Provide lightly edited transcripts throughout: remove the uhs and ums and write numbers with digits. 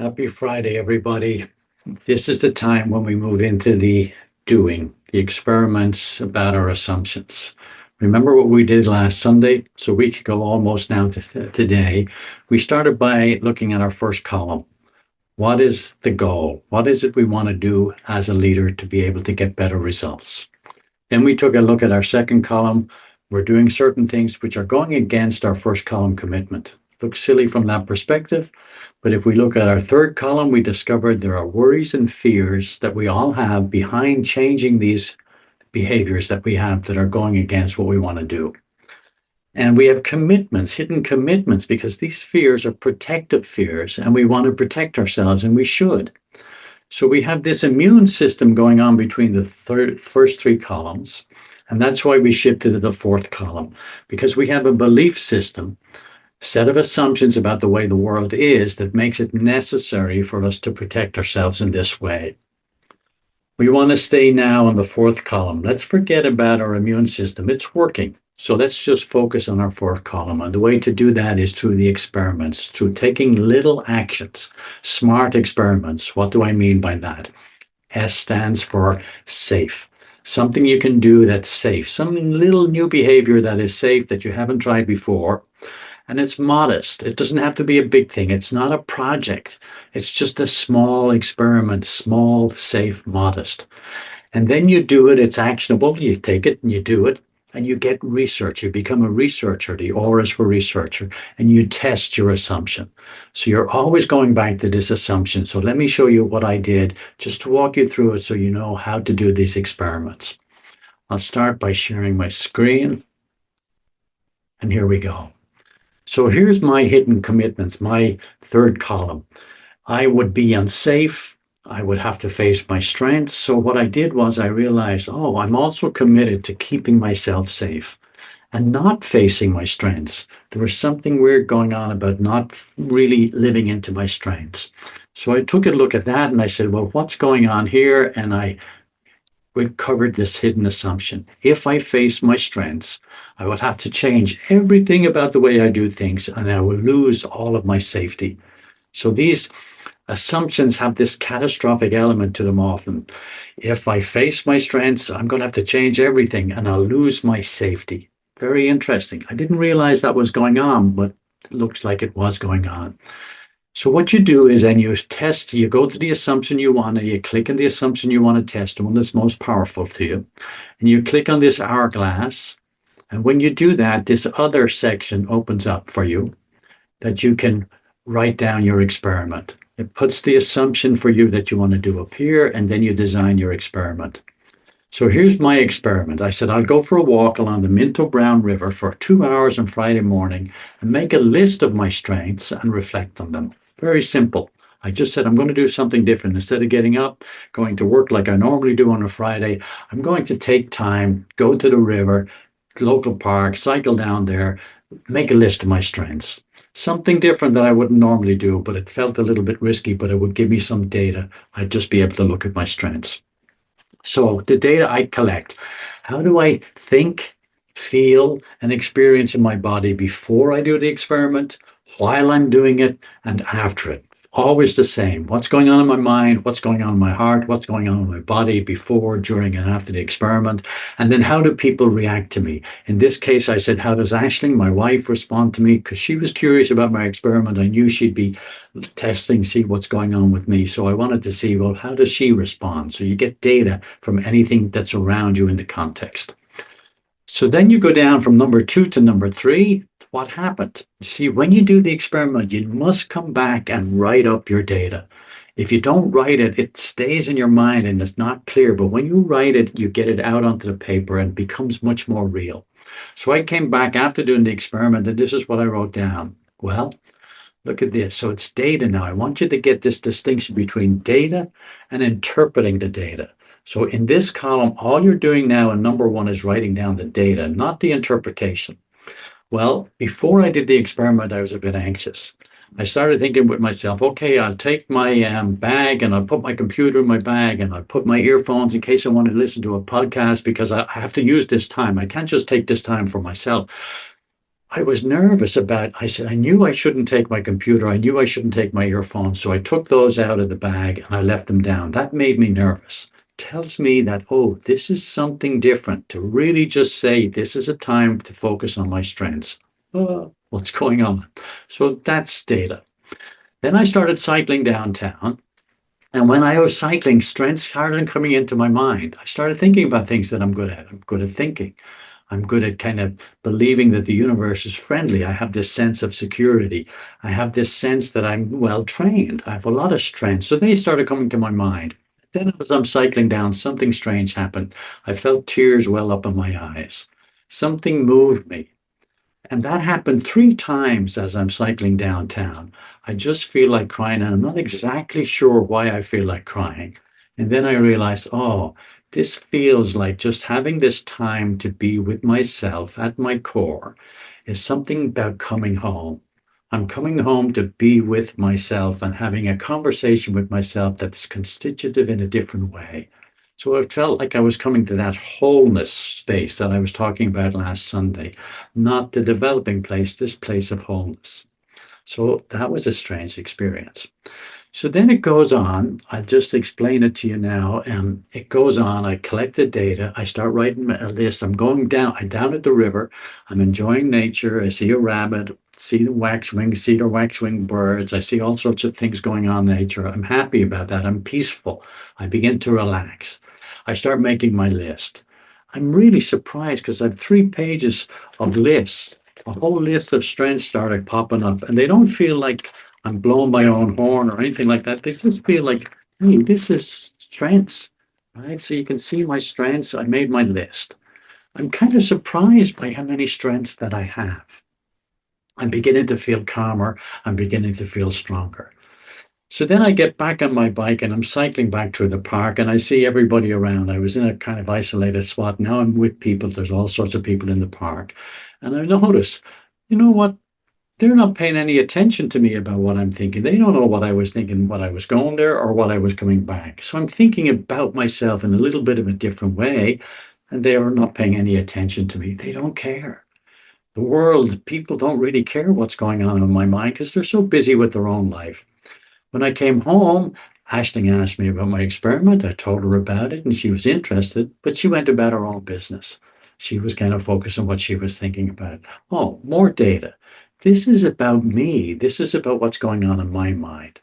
Happy Friday, everybody. This is the time when we move into the doing, the experiments about our assumptions. Remember what we did last Sunday? So a week ago, almost now to today. We started by looking at our first column. What is the goal? What is it we want to do as a leader to be able to get better results? Then we took a look at our second column. We're doing certain things which are going against our first column commitment. Looks silly from that perspective, but if we look at our third column, we discovered there are worries and fears that we all have behind changing these behaviors that we have that are going against what we want to do. And we have commitments, hidden commitments, because these fears are protective fears and we want to protect ourselves and we should. So we have this immune system going on between the first three columns. And that's why we shifted to the fourth column, because we have a belief system, set of assumptions about the way the world is that makes it necessary for us to protect ourselves in this way. We want to stay now on the fourth column. Let's forget about our immune system. It's working. So let's just focus on our fourth column. And the way to do that is through the experiments, through taking little actions, smart experiments. What do I mean by that? S stands for safe. Something you can do that's safe, some little new behavior that is safe that you haven't tried before. And it's modest. It doesn't have to be a big thing. It's not a project. It's just a small experiment, small, safe, modest. And then you do it. It's actionable. You take it and you do it. And you get research. You become a researcher. The R is for researcher. And you test your assumption. So you're always going back to this assumption. So let me show you what I did just to walk you through it so you know how to do these experiments. I'll start by sharing my screen. And here we go. So here's my hidden commitments, my third column. I would be unsafe. I would have to face my strengths. So what I did was I realized, oh, I'm also committed to keeping myself safe and not facing my strengths. There was something weird going on about not really living into my strengths. So I took a look at that and I said, well, what's going on here? And we covered this hidden assumption. If I face my strengths, I will have to change everything about the way I do things, and I will lose all of my safety. So these assumptions have this catastrophic element to them often. If I face my strengths, I'm going to have to change everything, and I'll lose my safety. Very interesting. I didn't realize that was going on, but it looks like it was going on. So what you do is then you test, you go to the assumption you want, and you click on the assumption you want to test, the one that's most powerful to you. And you click on this hourglass. And when you do that, this other section opens up for you that you can write down your experiment. It puts the assumption for you that you want to do up here, and then you design your experiment. So here's my experiment. I said, I'll go for a walk along the Minto Brown River for 2 hours on Friday morning and make a list of my strengths and reflect on them. Very simple. I just said, I'm going to do something different. Instead of getting up, going to work like I normally do on a Friday, I'm going to take time, go to the river, local park, cycle down there, make a list of my strengths. Something different that I wouldn't normally do, but it felt a little bit risky, but it would give me some data. I'd just be able to look at my strengths. So the data I collect, how do I think, feel, and experience in my body before I do the experiment, while I'm doing it, and after it? Always the same. What's going on in my mind? What's going on in my heart? What's going on in my body before, during, and after the experiment? And then how do people react to me? In this case, I said, how does Aisling, my wife, respond to me? Because she was curious about my experiment. I knew she'd be testing, see what's going on with me. So I wanted to see, well, how does she respond? So you get data from anything that's around you in the context. So then you go down from number 2 to number 3. What happened? See, when you do the experiment, you must come back and write up your data. If you don't write it, it stays in your mind and it's not clear. But when you write it, you get it out onto the paper and it becomes much more real. So I came back after doing the experiment and this is what I wrote down. Well, look at this. So it's data now. I want you to get this distinction between data and interpreting the data. So in this column, all you're doing now in number 1 is writing down the data, not the interpretation. Well, before I did the experiment, I was a bit anxious. I started thinking with myself, okay, I'll take my bag and I'll put my computer in my bag and I'll put my earphones in case I want to listen to a podcast because I have to use this time. I can't just take this time for myself. I was nervous about, I said, I knew I shouldn't take my computer. I knew I shouldn't take my earphones. So I took those out of the bag and I left them down. That made me nervous. Tells me that, oh, this is something different to really just say, this is a time to focus on my strengths. What's going on? So that's data. Then I started cycling downtown. And when I was cycling, strengths started coming into my mind. I started thinking about things that I'm good at. I'm good at thinking. I'm good at kind of believing that the universe is friendly. I have this sense of security. I have this sense that I'm well trained. I have a lot of strengths. So they started coming to my mind. Then as I'm cycling down, something strange happened. I felt tears well up in my eyes. Something moved me. And that happened 3 times as I'm cycling downtown. I just feel like crying, and I'm not exactly sure why I feel like crying. And then I realized, oh, this feels like just having this time to be with myself at my core is something about coming home. I'm coming home to be with myself and having a conversation with myself that's constitutive in a different way. So it felt like I was coming to that wholeness space that I was talking about last Sunday, not the developing place, this place of wholeness. So that was a strange experience. So then it goes on. I'll just explain it to you now. And it goes on. I collect the data. I start writing a list. I'm down at the river. I'm enjoying nature. I see a rabbit, see the waxwing, cedar waxwing birds. I see all sorts of things going on in nature. I'm happy about that. I'm peaceful. I begin to relax. I start making my list. I'm really surprised because I have 3 pages of lists. A whole list of strengths started popping up, and they don't feel like I'm blowing my own horn or anything like that. They just feel like, hey, this is strengths, right? So you can see my strengths. I made my list. I'm kind of surprised by how many strengths that I have. I'm beginning to feel calmer. I'm beginning to feel stronger. So then I get back on my bike and I'm cycling back through the park and I see everybody around. I was in a kind of isolated spot. Now I'm with people. There's all sorts of people in the park. And I notice, you know what? They're not paying any attention to me about what I'm thinking. They don't know what I was thinking, what I was going there, or what I was coming back. So I'm thinking about myself in a little bit of a different way, and they are not paying any attention to me. They don't care. The world, people don't really care what's going on in my mind because they're so busy with their own life. When I came home, Ashling asked me about my experiment. I told her about it, and she was interested, but she went about her own business. She was kind of focused on what she was thinking about. Oh, more data. This is about me. This is about what's going on in my mind.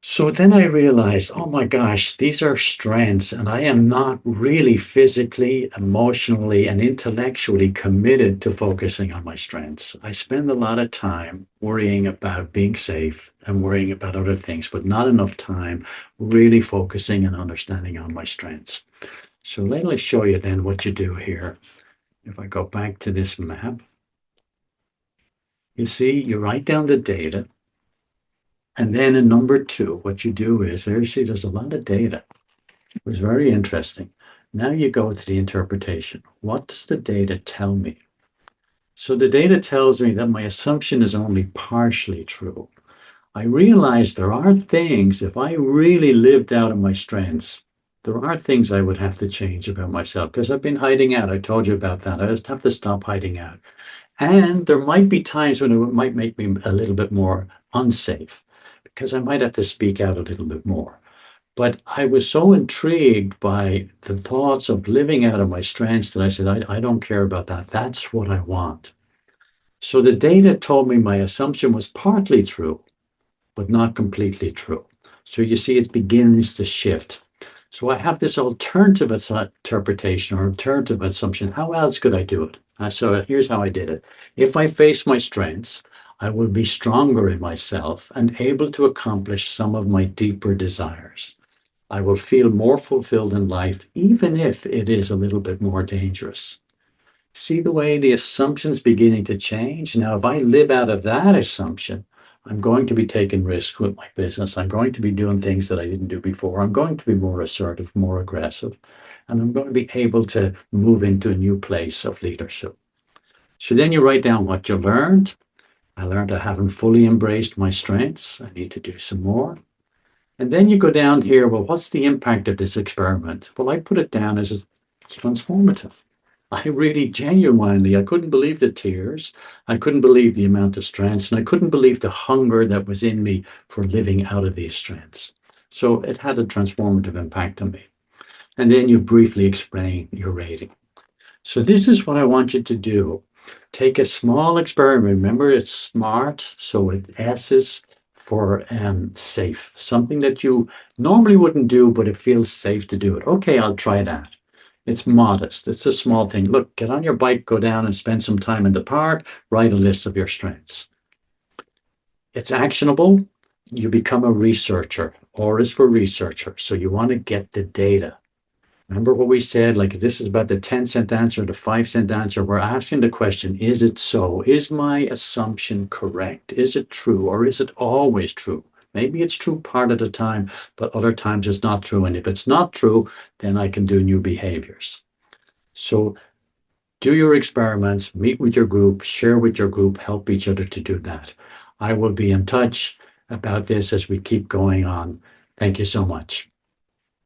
So then I realized, oh my gosh, these are strengths, and I am not really physically, emotionally, and intellectually committed to focusing on my strengths. I spend a lot of time worrying about being safe and worrying about other things, but not enough time really focusing and understanding on my strengths. So let me show you then what you do here. If I go back to this map, you see, you write down the data. And then in number 2, what you do is there you see there's a lot of data. It was very interesting. Now you go to the interpretation. What does the data tell me? So the data tells me that my assumption is only partially true. I realize there are things, if I really lived out of my strengths, there are things I would have to change about myself because I've been hiding out. I told you about that. I just have to stop hiding out. And there might be times when it might make me a little bit more unsafe because I might have to speak out a little bit more. But I was so intrigued by the thoughts of living out of my strengths that I said, I don't care about that. That's what I want. So the data told me my assumption was partly true, but not completely true. So you see, it begins to shift. So I have this alternative interpretation or alternative assumption. How else could I do it? So here's how I did it. If I face my strengths, I will be stronger in myself and able to accomplish some of my deeper desires. I will feel more fulfilled in life, even if it is a little bit more dangerous. See the way the assumption's beginning to change? Now, if I live out of that assumption, I'm going to be taking risks with my business. I'm going to be doing things that I didn't do before. I'm going to be more assertive, more aggressive, and I'm going to be able to move into a new place of leadership. So then you write down what you learned. I learned I haven't fully embraced my strengths. I need to do some more. And then you go down here, well, what's the impact of this experiment? Well, I put it down as it's transformative. I really genuinely, I couldn't believe the tears. I couldn't believe the amount of strengths, and I couldn't believe the hunger that was in me for living out of these strengths. So it had a transformative impact on me. And then you briefly explain your rating. So this is what I want you to do. Take a small experiment. Remember, it's SMART, so it S is for safe. Something that you normally wouldn't do, but it feels safe to do it. Okay, I'll try that. It's modest. It's a small thing. Look, get on your bike, go down and spend some time in the park, write a list of your strengths. It's actionable. You become a researcher. R is for researcher. So you want to get the data. Remember what we said, like this is about the 10-cent answer, the 5-cent answer. We're asking the question, is it so? Is my assumption correct? Is it true or is it always true? Maybe it's true part of the time, but other times it's not true. And if it's not true, then I can do new behaviors. So do your experiments, meet with your group, share with your group, help each other to do that. I will be in touch about this as we keep going on. Thank you so much.